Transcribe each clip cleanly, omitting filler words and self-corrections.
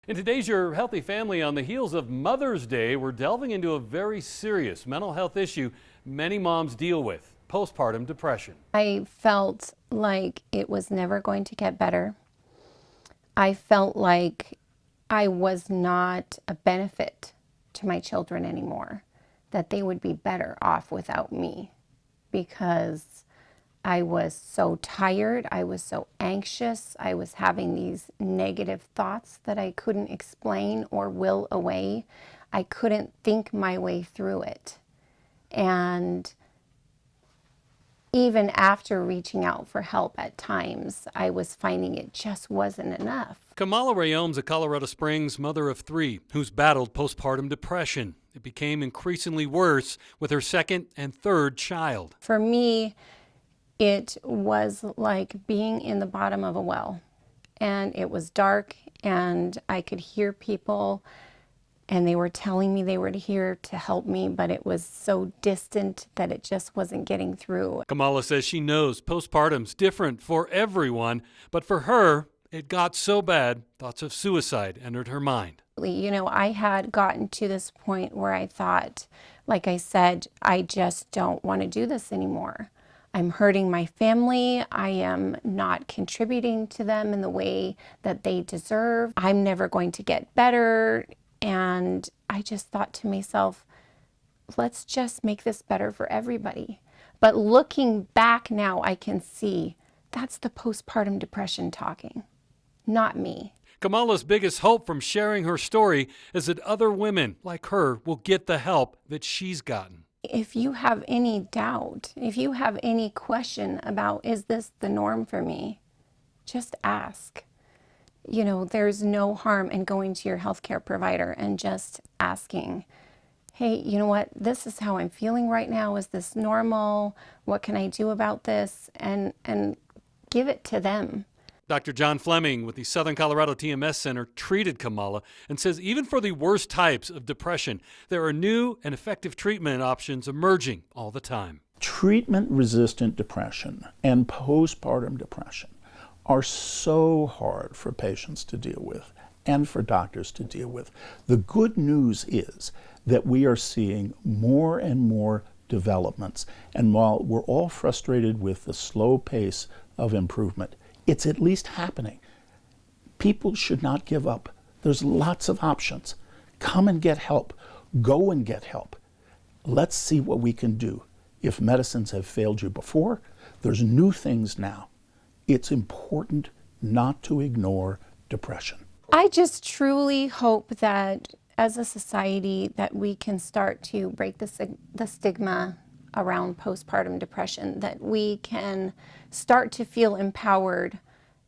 In today's Your Healthy Family, on the heels of Mother's Day, we're delving into a very serious mental health issue many moms deal with: postpartum depression. I felt like it was never going to get better. I felt like I was not a benefit to my children anymore, that they would be better off without me, because I was so tired, I was so anxious, I was having these negative thoughts that I couldn't explain or will away. I couldn't think my way through it. And even after reaching out for help at times, I was finding it just wasn't enough. Kamala Rayom's a Colorado Springs mother of 3 who's battled postpartum depression. It became increasingly worse with her second and third child. For me, it was like being in the bottom of a well, and it was dark, and I could hear people, and they were telling me they were here to help me, but it was so distant that it just wasn't getting through. Kamala says she knows postpartum's different for everyone, but for her, it got so bad, thoughts of suicide entered her mind. You know, I had gotten to this point where I thought, like I said, I just don't want to do this anymore. I'm hurting my family. I am not contributing to them in the way that they deserve. I'm never going to get better. And I just thought to myself, let's just make this better for everybody. But looking back now, I can see that's the postpartum depression talking, not me. Kamala's biggest hope from sharing her story is that other women like her will get the help that she's gotten. If you have any doubt, if you have any question about, is this the norm for me, just ask. You know, there's no harm in going to your healthcare provider and just asking, hey, you know what, this is how I'm feeling right now. Is this normal? What can I do about this? And give it to them. Dr. John Fleming with the Southern Colorado TMS Center treated Kamala and says even for the worst types of depression, there are new and effective treatment options emerging all the time. Treatment-resistant depression and postpartum depression are so hard for patients to deal with and for doctors to deal with. The good news is that we are seeing more and more developments, and while we're all frustrated with the slow pace of improvement, it's at least happening. People should not give up. There's lots of options. Come and get help. Go and get help. Let's see what we can do. If medicines have failed you before, there's new things now. It's important not to ignore depression. I just truly hope that as a society that we can start to break the stigma around postpartum depression, that we can start to feel empowered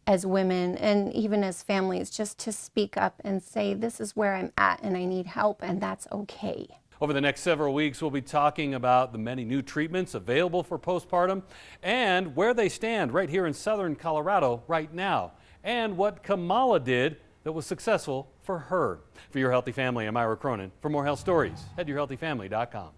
as women and even as families just to speak up and say, this is where I'm at and I need help, and that's okay. Over the next several weeks, we'll be talking about the many new treatments available for postpartum and where they stand right here in Southern Colorado right now, and what Kamala did that was successful for her. For Your Healthy Family, I'm Ira Cronin. For more health stories, head to yourhealthyfamily.com.